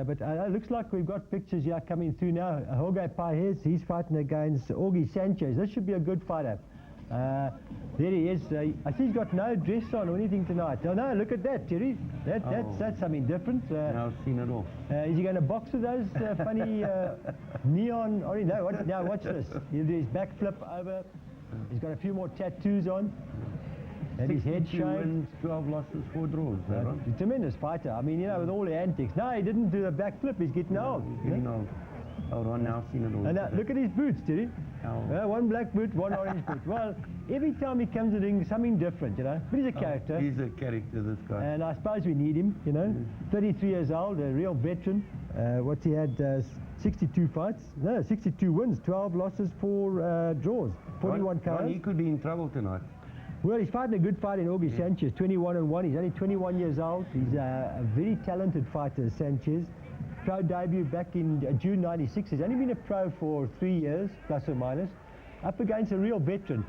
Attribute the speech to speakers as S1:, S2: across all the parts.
S1: but it looks like we've got pictures here coming through now. Jorge Paez, he's fighting against Augie Sanchez. This should be a good fighter. There he is. I see he's got no dress on or anything tonight. Oh no, look at that, Terry. That's something different.
S2: Now I've seen it all.
S1: Is he going to box with those funny neon orange? No, now watch this. He'll do his backflip over. He's got a few more tattoos on. And his head shaved.
S2: 12 losses, 4 draws.
S1: He's a tremendous fighter. I mean, you know, with all the antics. No, he didn't do the backflip. He's getting old.
S2: He's getting old. Hold on, now I've seen it all.
S1: And look at his boots, Terry. One black boot, one orange boot. Well, every time he comes to the ring, something different, you know. But he's a character.
S2: He's a character, this guy.
S1: And I suppose we need him, you know. 33 years old, a real veteran. What's he had? 62 fights. No, 62 wins, 12 losses, 4 draws, 41 KOs.
S2: He could be in trouble tonight.
S1: Well, he's fighting a good fight in Augie Sanchez, 21-1. He's only 21 years old. He's a very talented fighter, Sanchez. Pro debut back in June '96. He's only been a pro for 3 years, plus or minus, up against a real veteran.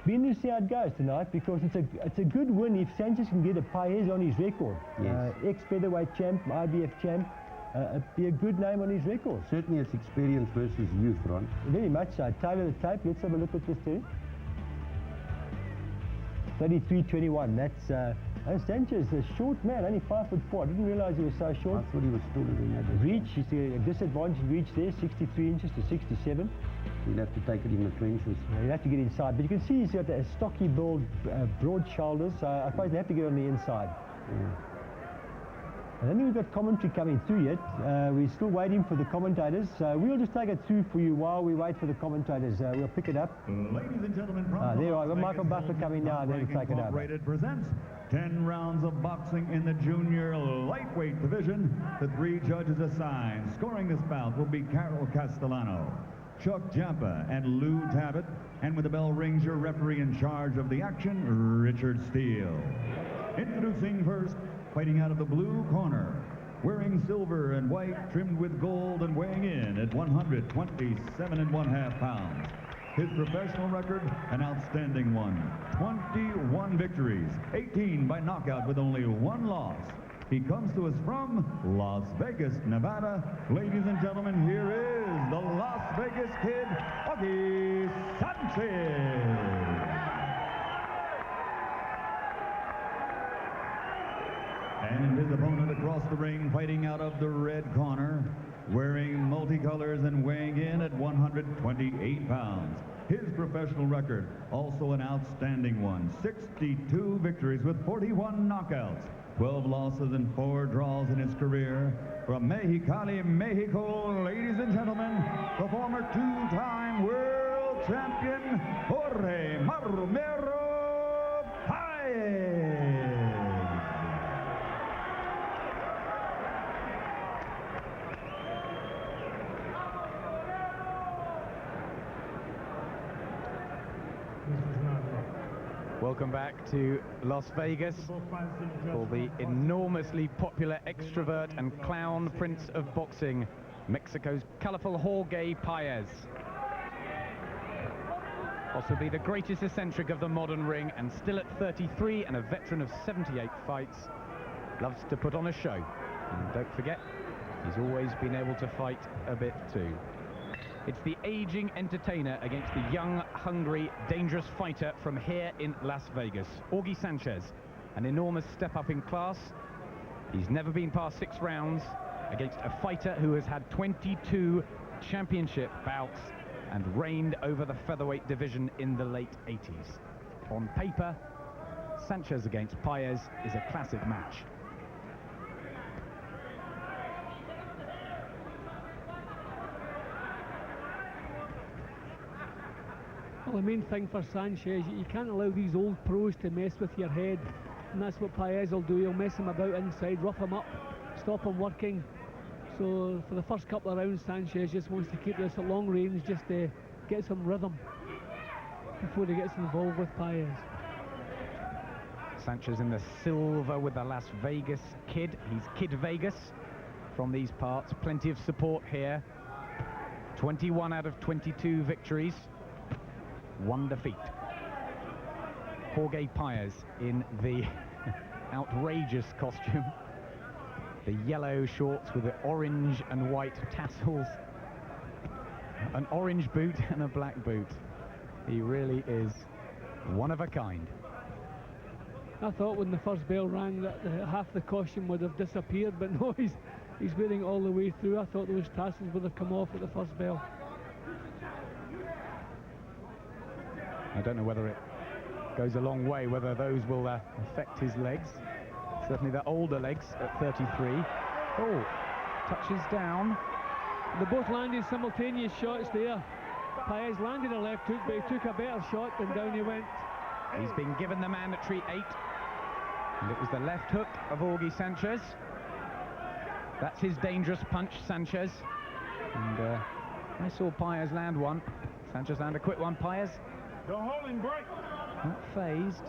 S1: Be interesting to see how it goes tonight, because it's a good win if Sanchez can get a Paez on his record.
S2: Yes.
S1: Ex-featherweight champ, IBF champ. It'd be a good name on his record.
S2: Certainly it's experience versus youth, Ron.
S1: Very much so. Tailor the tape. Let's have a look at this too. 33-21. That's Sanchez, a short man, only 5'4". I didn't realize he was so short.
S2: I thought he was taller than that.
S1: Reach, you see a disadvantage reach there, 63 inches to 67.
S2: You'd have to take it in the trenches.
S1: You'd have to get inside, but you can see he's got a stocky build, broad shoulders, so I suppose they have to get on the inside.
S2: Yeah.
S1: I don't think we've got commentary coming through yet. We're still waiting for the commentators. We'll just take it through for you while we wait for the commentators. We'll pick it up.
S3: Ladies and gentlemen,
S1: there I got Michael Butler coming now, and then we'll take it up.
S3: Presents 10 rounds of boxing in the junior lightweight division. The 3 judges assigned. Scoring this bout will be Carol Castellano, Chuck Jampa, and Lou Tabbitt. And when the bell rings, your referee in charge of the action, Richard Steele. Introducing first, fighting out of the blue corner, wearing silver and white trimmed with gold and weighing in at 127.5 pounds. His professional record, an outstanding one. 21 victories, 18 by knockout with only 1 loss. He comes to us from Las Vegas, Nevada. Ladies and gentlemen, here is the Las Vegas Kid, Augie Sanchez. And his opponent across the ring, fighting out of the red corner, wearing multicolors and weighing in at 128 pounds. His professional record, also an outstanding one. 62 victories with 41 knockouts, 12 losses and 4 draws in his career. From Mexicali, Mexico, ladies and gentlemen, the former 2-time world champion, Jorge Maromero Paez.
S4: Welcome back to Las Vegas for the enormously popular extrovert and clown prince of boxing, Mexico's colorful Jorge Paez. Possibly the greatest eccentric of the modern ring, and still at 33 and a veteran of 78 fights, loves to put on a show. And don't forget, he's always been able to fight a bit too. It's the aging entertainer against the young, hungry, dangerous fighter from here in Las Vegas. Augie Sanchez, an enormous step up in class. He's never been past 6 rounds against a fighter who has had 22 championship bouts and reigned over the featherweight division in the late 80s. On paper, Sanchez against Paez is a classic match.
S5: Well, the main thing for Sanchez, you can't allow these old pros to mess with your head, and that's what Paez will do. He'll mess him about inside, rough him up, stop him working. So for the first couple of rounds, Sanchez just wants to keep this at long range, just to get some rhythm before he gets involved with Paez.
S4: Sanchez in the silver with the Las Vegas Kid. He's Kid Vegas from these parts. Plenty of support here. 21 out of 22 victories. 1 defeat. Jorge Paez in the outrageous costume. The yellow shorts with the orange and white tassels. An orange boot and a black boot. He really is one of a kind.
S5: I thought when the first bell rang that half the costume would have disappeared, but no, he's wearing it all the way through. I thought those tassels would have come off at the first bell.
S4: I don't know whether it goes a long way, whether those will affect his legs. Certainly the older legs at 33. Oh, touches down.
S5: They both landed simultaneous shots there. Paez landed a left hook, but he took a better shot and down he went.
S4: He's been given the mandatory 8. And it was the left hook of Augie Sanchez. That's his dangerous punch, Sanchez. And I saw Paez land one. Sanchez land a quick one. Paez.
S6: The holding break.
S4: Not phased.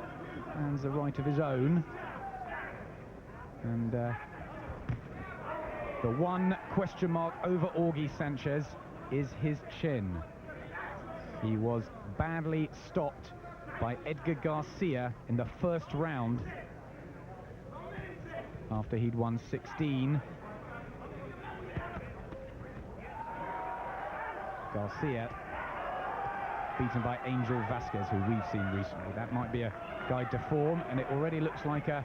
S4: Lands a right of his own. And the one question mark over Augie Sanchez is his chin. He was badly stopped by Edgar Garcia in the first round after he'd won 16. Garcia beaten by Angel Vasquez, who we've seen recently. That might be a guide to form, and it already looks like a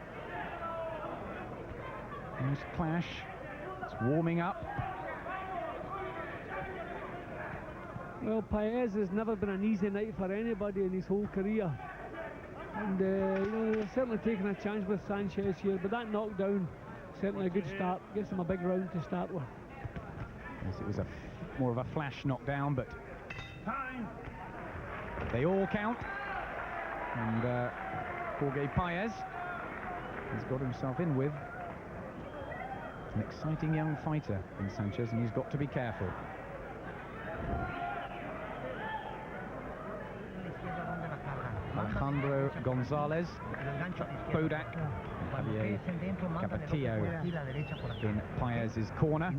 S4: nice clash. It's warming up.
S5: Well, Paez has never been an easy night for anybody in his whole career. And, you know, they're certainly taking a chance with Sanchez here, but that knockdown, certainly a good start. Gives him a big round to start with.
S4: Yes, it was more of a flash knockdown, but they all count. And Jorge Paez has got himself in with an exciting young fighter in Sanchez, and he's got to be careful. Alejandro Gonzalez, Bodak, Javier Capetillo in Paez's corner.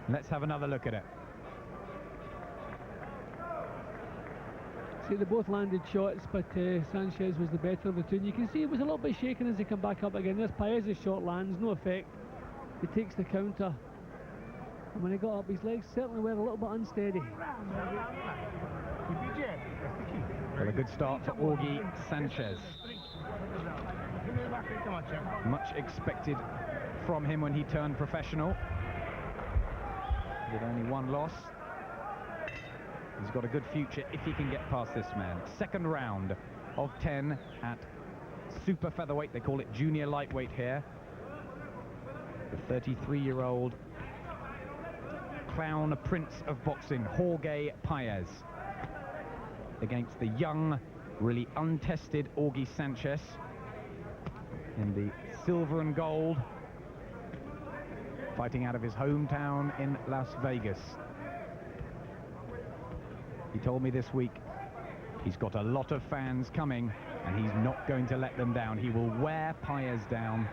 S4: Let's have another look at it.
S5: See, they both landed shots, but Sanchez was the better of the two. And you can see it was a little bit shaken as he come back up again. There's Paez's shot lands, no effect. He takes the counter. And when he got up, his legs certainly were a little bit unsteady.
S4: Well, a good start for Augie Sanchez. Much expected from him when he turned professional. With only one loss. He's got a good future if he can get past this man. Second round of 10 at super featherweight. They call it junior lightweight here. The 33-year-old clown prince of boxing, Jorge Paez, against the young, really untested Augie Sanchez in the silver and gold, fighting out of his hometown in Las Vegas. He told me this week he's got a lot of fans coming and he's not going to let them down. He will wear Paez down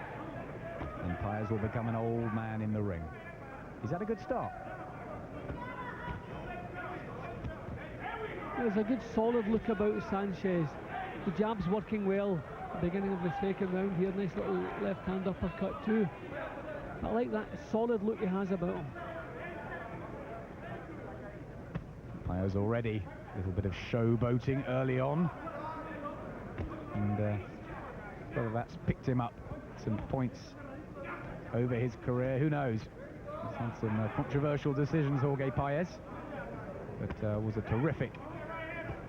S4: and Paez will become an old man in the ring. He's had a good start.
S5: There's a good solid look about Sanchez. The jab's working well at the beginning of the second round here. Nice little left-hand uppercut too. I like that solid look he has about him.
S4: Paez already a little bit of showboating early on, and whether that's picked him up some points over his career, who knows. He's had some controversial decisions, Jorge Paez, but was a terrific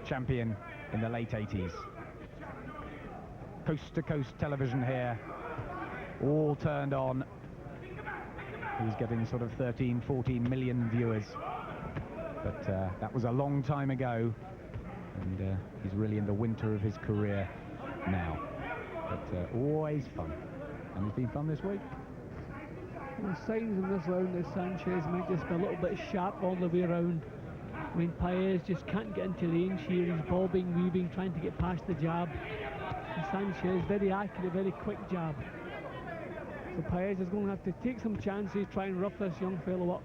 S4: champion in the late 80s. Coast-to-coast television here, all turned on. He was getting sort of 13, 14 million viewers. But that was a long time ago, and he's really in the winter of his career now. But always fun. And it's been fun this week.
S5: The signs in this round that Sanchez might just be a little bit sharp all the way around. I mean, Paez just can't get into range here. He's bobbing, weaving, trying to get past the jab. And Sanchez, very accurate, very quick jab. So Paez is going to have to take some chances, try and rough this young fellow up.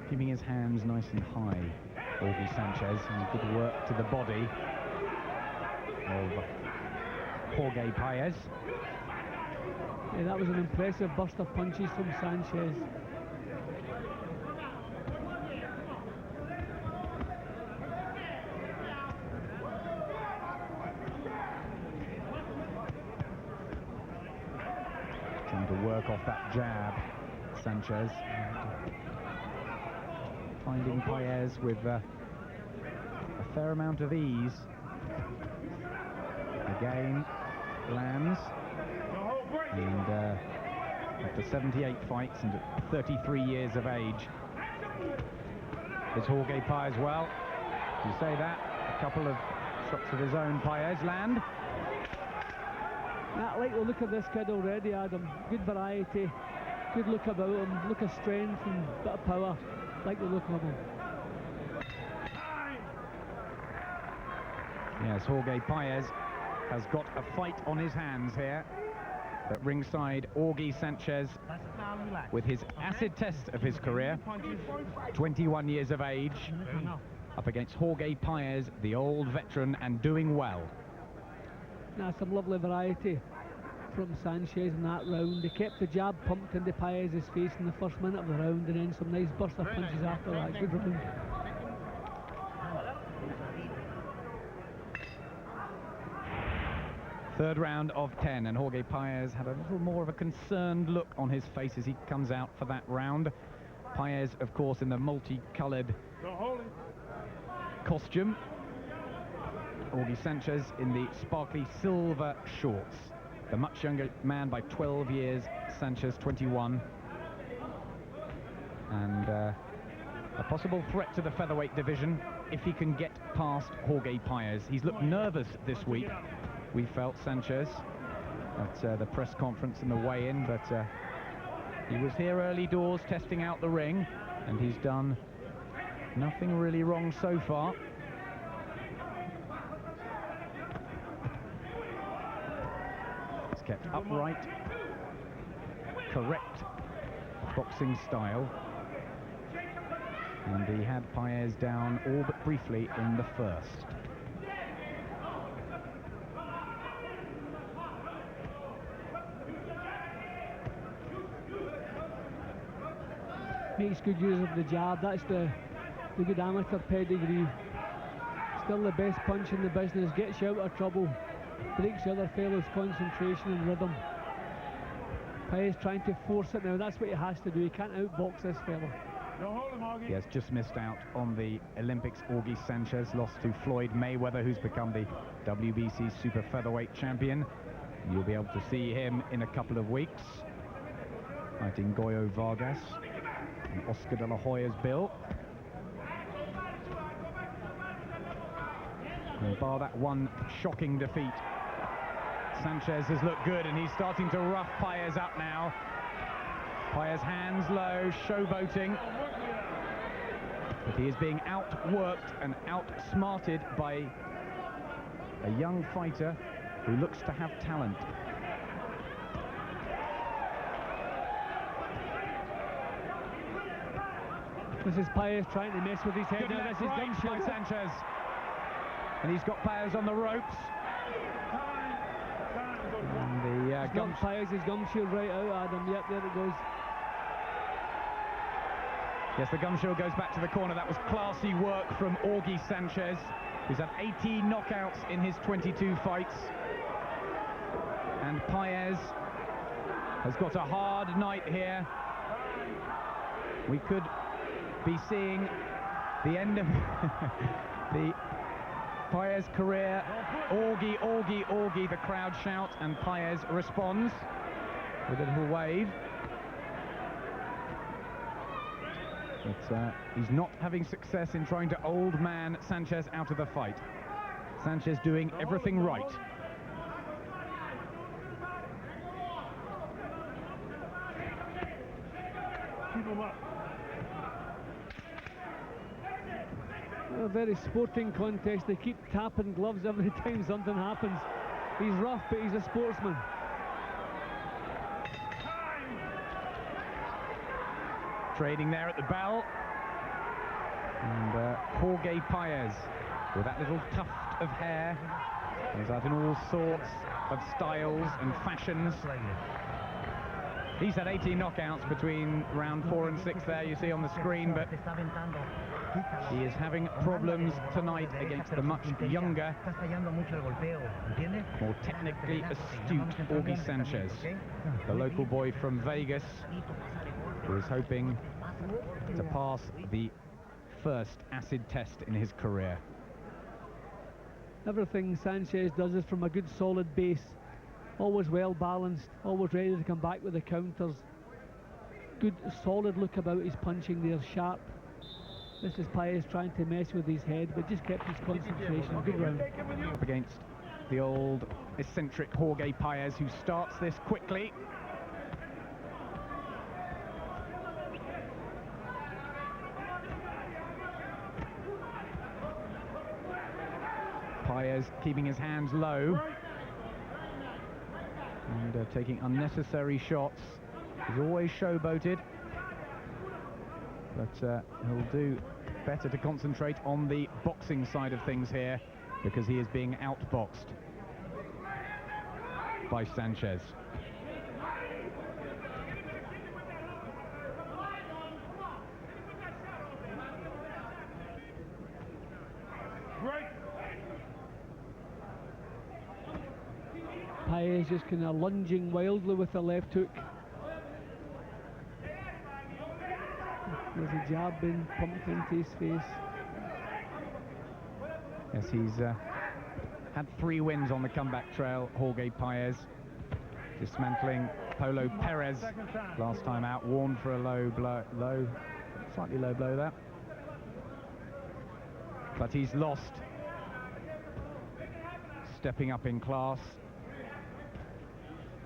S4: Keeping his hands nice and high, Augie Sanchez, and good work to the body of Jorge Paez.
S5: Yeah, that was an impressive burst of punches from Sanchez.
S4: Trying to work off that jab, Sanchez. Finding Paez with a fair amount of ease. Again, lands. And after 78 fights and at 33 years of age, is Jorge Paez well? You say that, a couple of shots of his own. Paez land.
S5: I like the look of this kid already, Adam. Good variety, good look about him, look of strength and bit of power. Like the look of him.
S4: Yes, Jorge Paez has got a fight on his hands here. At ringside, Augie Sanchez, with his acid test of his career, 21 years of age, up against Jorge Paez, the old veteran, and doing well.
S5: Now, some lovely variety from Sanchez in that round. They kept the jab pumped into Paez's face in the first minute of the round, and then some nice burst of punches after that. Good round.
S4: Third round of 10, and Jorge Paez had a little more of a concerned look on his face as he comes out for that round. Paez, of course, in the multicolored costume. Augie Sanchez in the sparkly silver shorts. The much younger man by 12 years, Sanchez 21. And a possible threat to the featherweight division if he can get past Jorge Paez. He's looked nervous this week, we felt, Sanchez, at the press conference and the weigh-in, but he was here early doors testing out the ring, and he's done nothing really wrong so far. He's kept upright, correct boxing style, and he had Paez down all but briefly in the first.
S5: Makes good use of the jab. That's the good amateur pedigree. Still the best punch in the business. Gets you out of trouble. Breaks the other fellow's concentration and rhythm. Paez trying to force it now. That's what he has to do. He can't outbox this fellow.
S4: He has just missed out on the Olympics. Augie Sanchez lost to Floyd Mayweather, who's become the WBC super featherweight champion. You'll be able to see him in a couple of weeks, fighting Goyo Vargas and Oscar de la Hoya's bill. And bar that one shocking defeat, Sanchez has looked good, and he's starting to rough Paez up now. Paez hands low, showboating, but he is being outworked and outsmarted by a young fighter who looks to have talent.
S5: This is Paez trying to mess with his head.
S4: Good
S5: Now this is
S4: right by
S5: gum shield.
S4: Sanchez, and he's got Paez on the ropes. And the
S5: Got Paez's gum shield right out, Adam. Yep, there it goes.
S4: Yes, the gum shield goes back to the corner. That was classy work from Augie Sanchez, who's had 18 knockouts in his 22 fights. And Paez has got a hard night here. We could be seeing the end of the Paez career. Augie, Augie, Augie, the crowd shout, and Paez responds with a little wave. But he's not having success in trying to old man Sanchez out of the fight. Sanchez doing everything right.
S5: Keep him up. A very sporting contest. They keep tapping gloves every time something happens. He's rough, but he's a sportsman.
S4: Trading there at the bell. And Jorge Paez, with that little tuft of hair, goes out in all sorts. of styles and fashions. He's had 18 knockouts between round 4 and 6 there, you see on the screen, but he is having problems tonight against the much younger, more technically astute Augie Sanchez, the local boy from Vegas, who is hoping to pass the first acid test in his career.
S5: Everything Sanchez does is from a good solid base. Always well balanced, always ready to come back with the counters. Good solid look about his punching there, sharp. This is Paez trying to mess with his head, but just kept his concentration. Good round.
S4: Up against the old eccentric Jorge Paez, who starts this quickly. Paez keeping his hands low and taking unnecessary shots. He's always showboated, but he'll do better to concentrate on the boxing side of things here, because he is being outboxed by Sanchez.
S5: Paez just kind of lunging wildly with the left hook. There's a jab being pumped into his face.
S4: Yes, he's had 3 wins on the comeback trail, Jorge Paez, dismantling Polo Perez last time out, warned for a slightly low blow there. But he's lost, stepping up in class.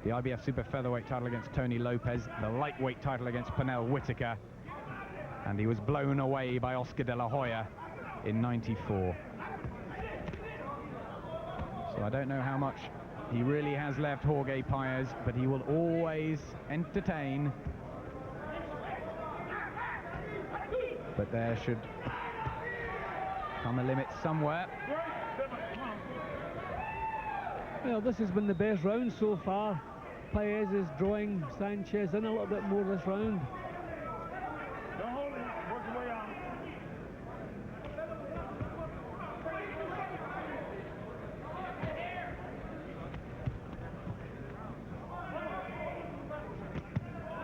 S4: The IBF Super Featherweight title against Tony Lopez, the lightweight title against Pernell Whitaker, and he was blown away by Oscar de la Hoya in '94. So I don't know how much he really has left, Jorge Paez, but he will always entertain. But there should come a limit somewhere.
S5: Well, this has been the best round so far. Paez is drawing Sanchez in a little bit more this round.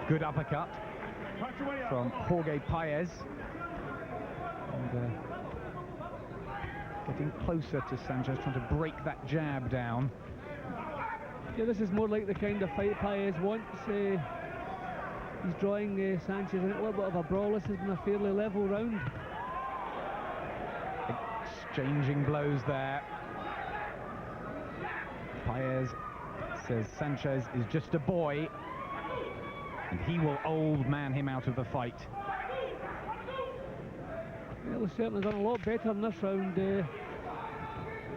S4: Good uppercut from Jorge Paez. And getting closer to Sanchez, trying to break that jab down.
S5: Yeah, this is more like the kind of fight Paez wants. He's drawing Sanchez in a little bit of a brawl. This has been a fairly level round.
S4: Exchanging blows there. Paez says Sanchez is just a boy, and he will old man him out of the fight.
S5: Well, he's certainly done a lot better in this round.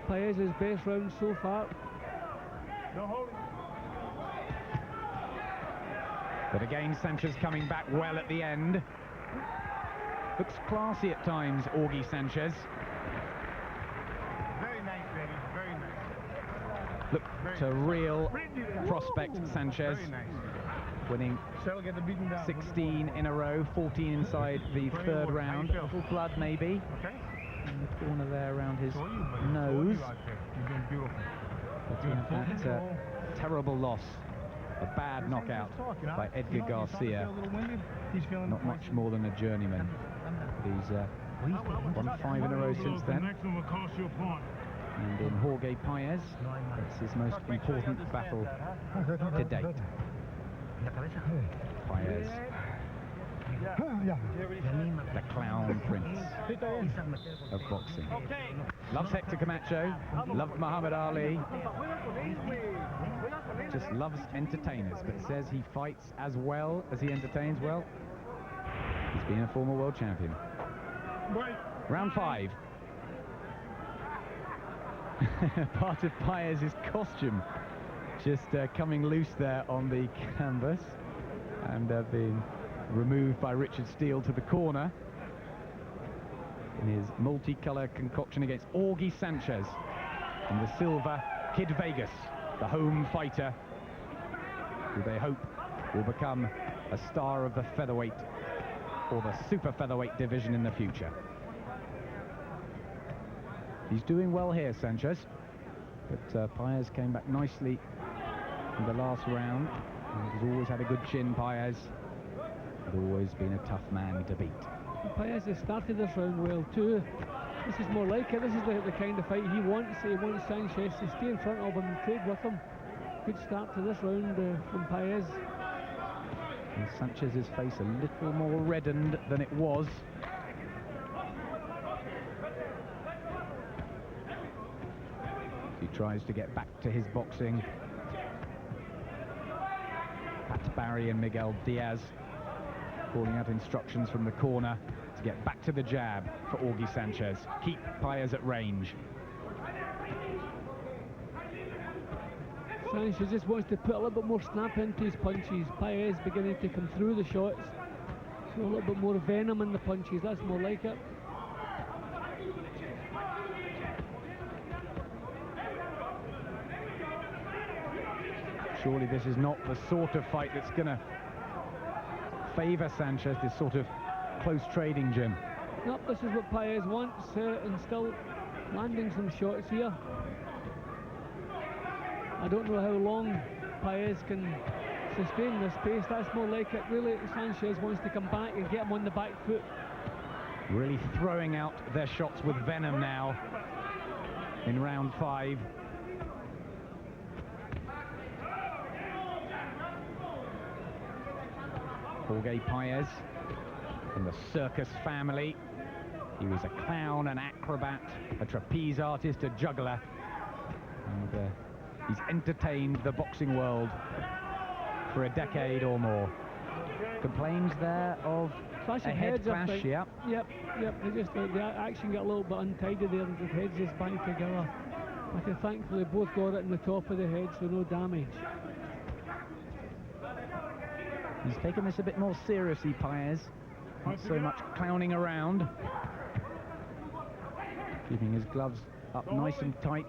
S5: Paez's best round so far.
S4: But again, Sanchez coming back well at the end. Looks classy at times, Augie Sanchez.
S6: Very nice, baby. Very nice.
S4: Look to real prospect Sanchez.
S6: Very nice.
S4: Winning
S6: Shall get the beaten down.
S4: 16 in a row, 14 inside the third round. A little blood maybe
S6: Okay.
S4: in the corner there around his
S6: Saw you, buddy.
S4: nose.
S6: Saw you out there. You're doing beautiful.
S4: But he had that terrible loss, a bad knockout by Edgar Garcia. Not much more than a journeyman. He's won 5 in a row since then.
S6: Next one will cost you a point.
S4: And in Jorge Paez, it's his most important battle to date. Paez, the clown prince of boxing. Loves Hector Camacho, loved Muhammad Ali, just loves entertainers, but says he fights as well as he entertains well. He's been a former world champion. Round 5. Part of Paez's costume just coming loose there on the canvas and being removed by Richard Steele to the corner in his multicolour concoction against Augie Sanchez in the silver Kid Vegas. the home fighter, who they hope will become a star of the featherweight or the super featherweight division in the future. He's doing well here, Sanchez, but Paez came back nicely in the last round. He's always had a good chin, Paez. He's always been a tough man to beat.
S5: Paez has started this round well too. This is more like it. This is the kind of fight he wants. He wants Sanchez to stay in front of him and trade with him. Good start to this round from Paez.
S4: And Sanchez's face a little more reddened than it was. He tries to get back to his boxing. Pat Barry and Miguel Diaz calling out instructions from the corner to get back to the jab for Augie Sanchez. Keep Paez at range.
S5: Sanchez just wants to put a little bit more snap into his punches. Paez beginning to come through the shots. So a little bit more venom in the punches. That's more like it.
S4: Surely this is not the sort of fight that's going to favour Sanchez, this sort of close trading, Jim.
S5: Nope, this is what Paez wants, and still landing some shots here. I don't know how long Paez can sustain this pace. That's more like it. Really, Sanchez wants to come back and get him on the back foot.
S4: Really throwing out their shots with venom now in round 5. Jorge Paez from the circus family. He was a clown, an acrobat, a trapeze artist, a juggler. And he's entertained the boxing world for a decade or more. Complains there of a head clash, yeah.
S5: Yep. The action got a little bit untidy there, and the heads just banged together. But thankfully both got it in the top of the head, so no damage.
S4: He's taken this a bit more seriously, Paez. Not so much clowning around. Keeping his gloves up nice and tight.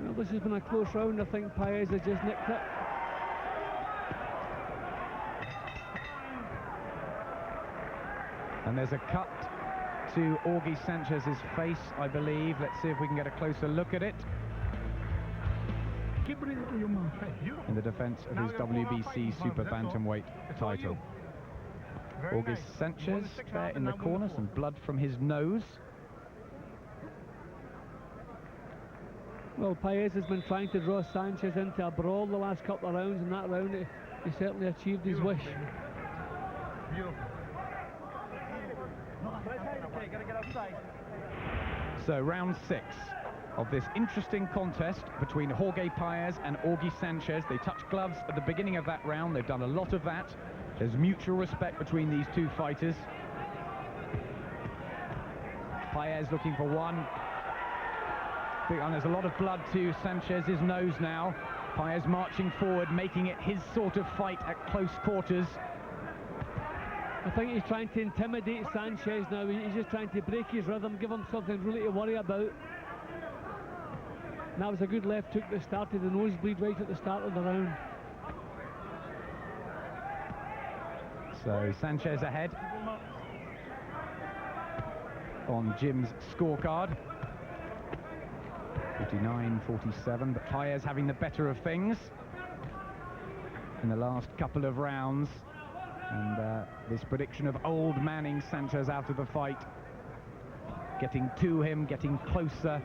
S5: Well, this has been a close round. I think Paez has just nicked it.
S4: And there's a cut to Augie Sanchez's face, I believe. Let's see if we can get a closer look at it. In the defense of his WBC Super Bantamweight title. Augie Sanchez there in the corner, some blood from his nose.
S5: Well, Paez has been trying to draw Sanchez into a brawl the last couple of rounds, and that round he certainly achieved his wish.
S4: So round 6 of this interesting contest between Jorge Paez and Augie Sanchez. They touched gloves at the beginning of that round. They've done a lot of that. There's mutual respect between these two fighters. Paez looking for one. And there's a lot of blood to Sanchez's nose now. Paez marching forward, making it his sort of fight at close quarters.
S5: I think he's trying to intimidate Sanchez now. He's just trying to break his rhythm, give him something really to worry about. And that was a good left hook that started the nosebleed right at the start of the round.
S4: So Sanchez ahead on Jim's scorecard. 49-47, but Paez having the better of things in the last couple of rounds. And this prediction of old Manning Sanchez out of the fight, getting to him, getting closer,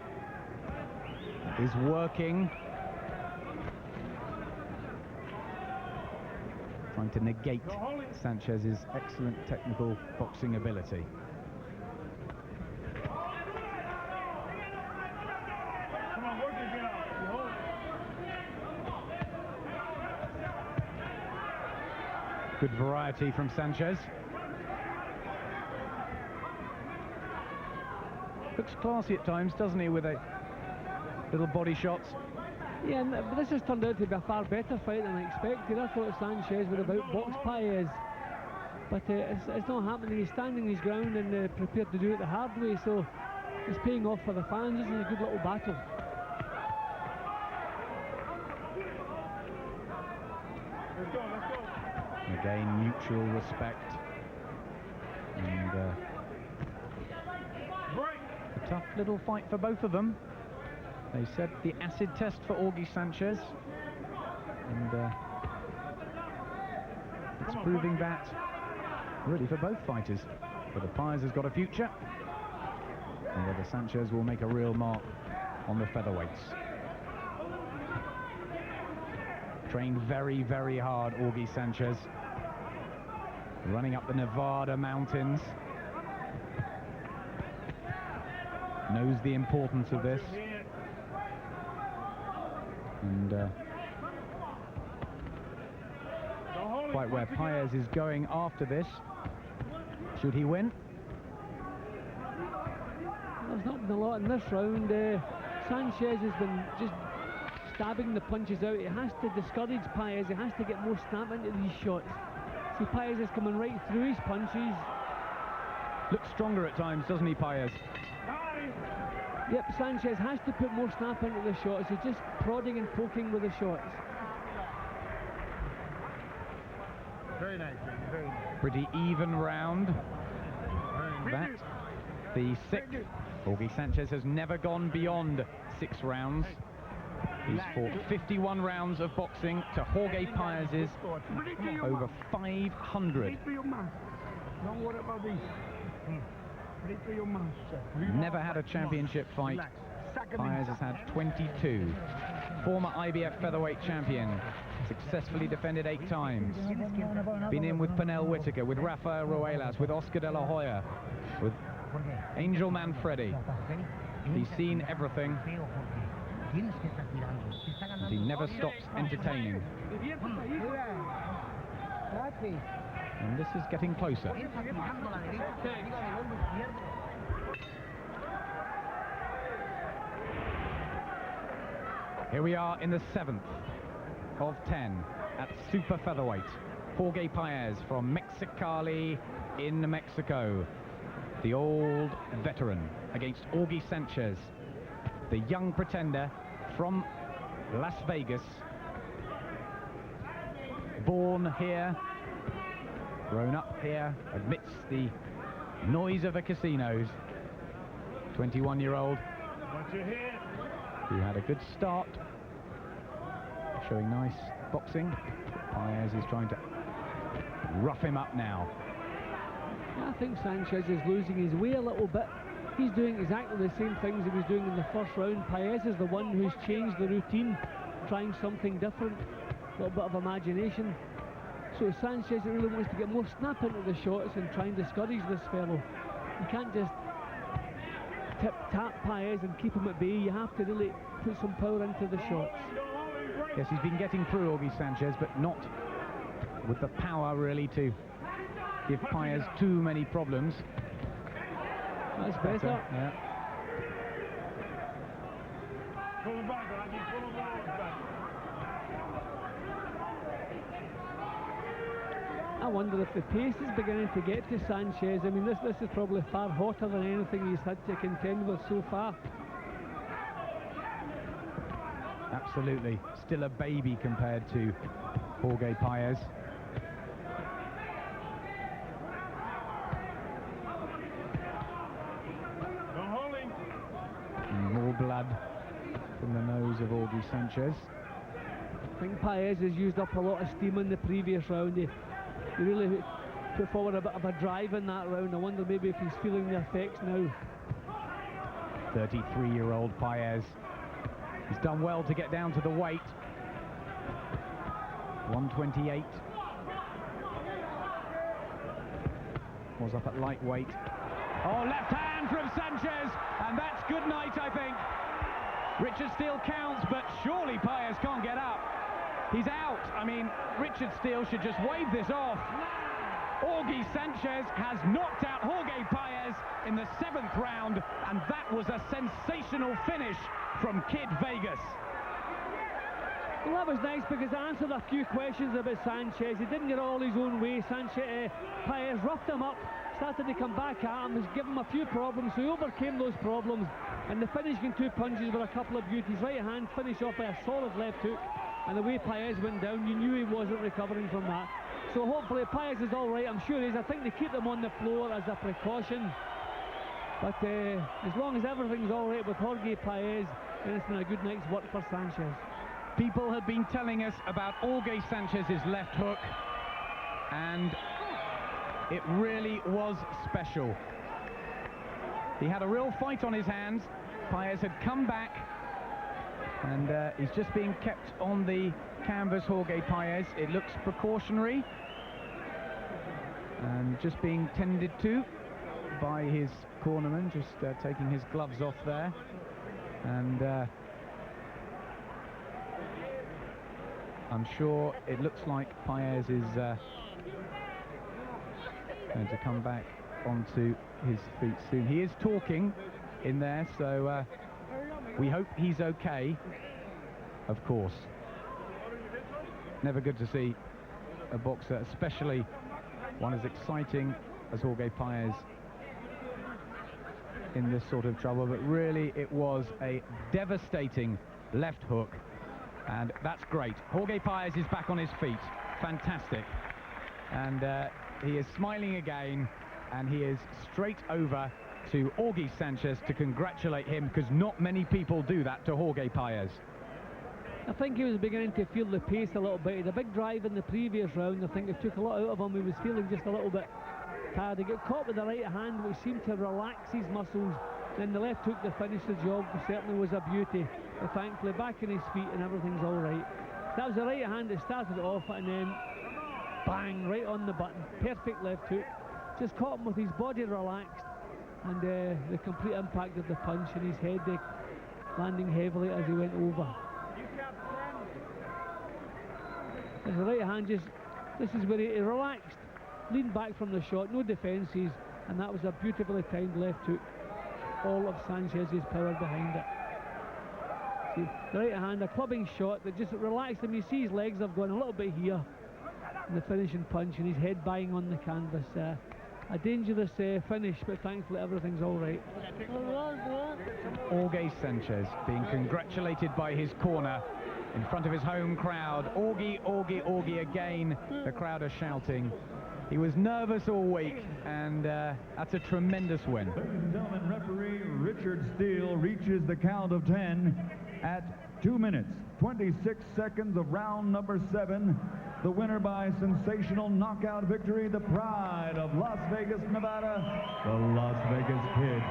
S4: is working. Trying to negate Sanchez's excellent technical boxing ability. Good variety from Sanchez. Looks classy at times, doesn't he, with a little body shots.
S5: Yeah, but this has turned out to be a far better fight than I expected. I thought Sanchez would have outboxed Paez, but it's not happening. He's standing his ground and prepared to do it the hard way, so It's paying off for the fans. This is a good little battle.
S6: Let's go, let's go.
S4: Again, mutual respect. And a tough little fight for both of them. They said the acid test for Augie Sanchez. And it's proving that really for both fighters. Whether Paez has got a future, and whether Sanchez will make a real mark on the featherweights. Trained very, very hard, Augie Sanchez. Running up the Nevada mountains. Knows the importance of this. And quite where Paez is going after this. Should he win?
S5: There's not been a lot in this round. Sanchez has been just stabbing the punches out. He has to discourage Paez. He has to get more snap into these shots. See, Paez is coming right through his punches.
S4: Looks stronger at times, doesn't he, Paez?
S5: Yep, Sanchez has to put more snap into the shots. He's just prodding and poking with the shots.
S6: Very nice, baby, very nice.
S4: Pretty even round. That, the sixth. Augie Sanchez has never gone beyond 6 rounds. He's fought 51 rounds of boxing to Jorge Paez's over 500.
S6: Don't worry about this.
S4: Never had a championship fight. Paez has had 22. Former IBF featherweight champion. Successfully defended 8 times. Been in with Pernell Whitaker, with Rafael Ruelas, with Oscar De La Hoya, with Angel Manfredi. He's seen everything. And he never stops entertaining. And this is getting closer. Here we are in the 7th of 10 at super featherweight. Jorge Paez from Mexicali in Mexico. The old veteran against Augie Sanchez, the young pretender from Las Vegas. Born here, grown up here, amidst the noise of the casinos. 21-year-old who had a good start, showing nice boxing. Paez is trying to rough him up now.
S5: I think Sanchez is losing his way a little bit. He's doing exactly the same things he was doing in the first round. Paez is the one who's changed the routine, trying something different, a little bit of imagination. So Sanchez really wants to get more snap into the shots and try and discourage this fellow. You can't just tap Paez and keep him at bay. You have to really put some power into the shots.
S4: Yes, he's been getting through Augie Sanchez, but not with the power really to give Paez too many problems.
S5: That's better.
S4: Yeah.
S5: I wonder if the pace is beginning to get to Sanchez. I mean, this is probably far hotter than anything he's had to contend with so far.
S4: Absolutely. Still a baby compared to Jorge Paez. More blood from the nose of Augie Sanchez.
S5: I think Paez has used up a lot of steam in the previous round. He really put forward a bit of a drive in that round. I wonder maybe if he's feeling the effects now.
S4: 33-year-old Paez. He's done well to get down to the weight. 128. Was up at lightweight. Oh, left hand from Sanchez, and that's good night, I think. Richard Steele counts, but surely Paez can't get up. He's out. I mean, Richard Steele should just wave this off. Augie Sanchez has knocked out Jorge Paez in the 7th round, and that was a sensational finish from Kid Vegas.
S5: Well, that was nice because I answered a few questions about Sanchez. He didn't get all his own way. Paez roughed him up, started to come back at him, was giving him a few problems, so he overcame those problems. And the finishing two punches were a couple of beauties. Right hand finished off by a solid left hook, and the way Paez went down, you knew he wasn't recovering from that. So hopefully Paez is all right. I'm sure he is. I think they keep them on the floor as a precaution. But as long as everything's all right with Jorge Paez, then it's been a good night's work for Sanchez.
S4: People have been telling us about Augie Sanchez's left hook, and it really was special. He had a real fight on his hands. Paez had come back, and he's just being kept on the canvas, Jorge Paez. It looks precautionary and just being tended to by his cornerman, just taking his gloves off there. And I'm sure it looks like Paez is going to come back onto his feet soon. He is talking in there, so we hope he's okay, of course. Never good to see a boxer, especially one as exciting as Jorge Paez, in this sort of trouble. But really, it was a devastating left hook, and that's great. Jorge Paez is back on his feet. Fantastic. And he is smiling again, and he is straight over to Augie Sanchez to congratulate him, because not many people do that to Jorge Paez.
S5: I think he was beginning to feel the pace a little bit. He had a big drive in the previous round. I think it took a lot out of him. He was feeling just a little bit tired. He got caught with the right hand, which seemed to relax his muscles. Then the left hook to finish the job certainly was a beauty. But thankfully back on his feet and everything's all right. That was the right hand that started off, and then bang, right on the button. Perfect left hook. Just caught him with his body relaxed, and the complete impact of the punch in his head, landing heavily as he went over. As the right hand just, this is where he relaxed, leaned back from the shot, no defences, and that was a beautifully timed left hook. All of Sanchez's power behind it. See, the right hand, a clubbing shot that just relaxed him. You see his legs have gone a little bit here, and the finishing punch, and his head banging on the canvas. A dangerous finish, but thankfully everything's all right.
S4: Augie Sanchez being congratulated by his corner in front of his home crowd. Augie, Augie, Augie again. The crowd are shouting. He was nervous all week, and that's a tremendous win.
S3: Ladies and gentlemen, referee Richard Steele reaches the count of 10 at 2 minutes, 26 seconds of round number 7. The winner by sensational knockout victory, the pride of Las Vegas, Nevada, the Las Vegas Kid,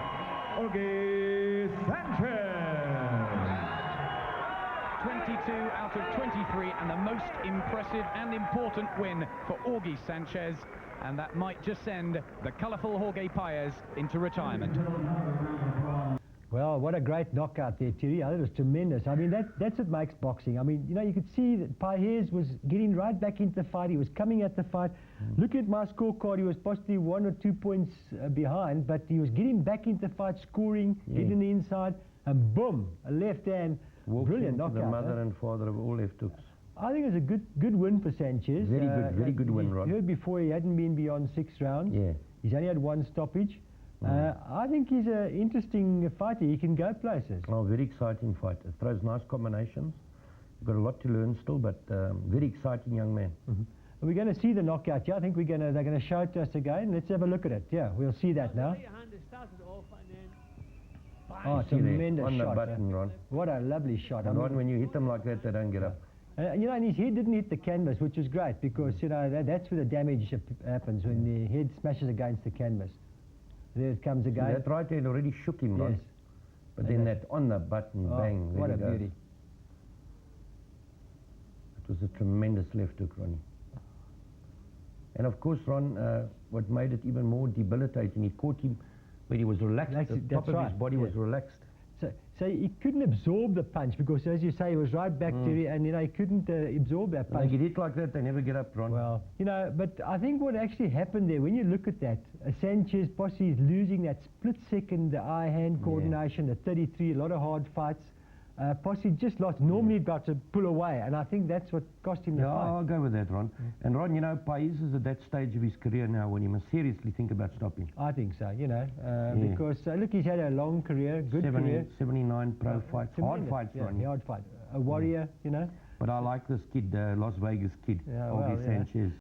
S3: Augie Sanchez.
S4: 22 out of 23, and the most impressive and important win for Augie Sanchez, and that might just send the colourful Jorge Paez into retirement.
S1: Well, what a great knockout there, Thierry. It was tremendous. I mean, that's what makes boxing. I mean, you know, you could see that Paez was getting right back into the fight. He was coming at the fight. Look at my scorecard. He was possibly 1 or 2 points behind, but he was getting back into the fight, scoring, getting the inside, and boom, a left hand. Brilliant knockout.
S2: The mother and father of all left hooks.
S1: I think it was a good win for Sanchez.
S2: Very good win, Ron.
S1: You heard before he hadn't been beyond 6 rounds.
S2: Yeah.
S1: He's only had 1 stoppage. I think he's an interesting fighter. He can go places.
S2: Oh, very exciting fight. It throws nice combinations. You've got a lot to learn still, but very exciting young man.
S1: We're going to see the knockout. Yeah, I think they're going to show it to us again. Let's have a look at it. Yeah, we'll see that now. Oh, tremendous
S2: on
S1: shot.
S2: the button, Ron.
S1: What a lovely shot.
S2: And Ron, when you hit them like that, they don't get up.
S1: You know, and his head didn't hit the canvas, which was great, because, you know, that's where the damage happens, when the head smashes against the canvas. There it comes again.
S2: See, that right hand already shook him, Ron.
S1: Yes.
S2: But then that on the button, bang,
S1: what
S2: there
S1: a
S2: he goes.
S1: beauty.
S2: It was a tremendous left hook, Ronnie. And of course, Ron, what made it even more debilitating, he caught him when he was relaxed. The top of his body was relaxed.
S1: So he couldn't absorb the punch, because, as you say, he was right back to it, and, you know, he couldn't absorb that punch.
S2: When they get hit like that, they never get up, Ron.
S1: Well, you know, but I think what actually happened there, when you look at that, Sanchez possibly is losing that split second eye-hand coordination at 33, a lot of hard fights. Posse just lost. Normally got to pull away, and I think that's what cost him the fight.
S2: I'll go with that, Ron. And Ron, you know, Paez is at that stage of his career now when he must seriously think about stopping.
S1: I think so, you know, because look, he's had a long career, good career.
S2: 79 pro fights, hard fights, Ron.
S1: Hard fight. A warrior, you know.
S2: But I like this kid, Las Vegas kid, Augie Sanchez.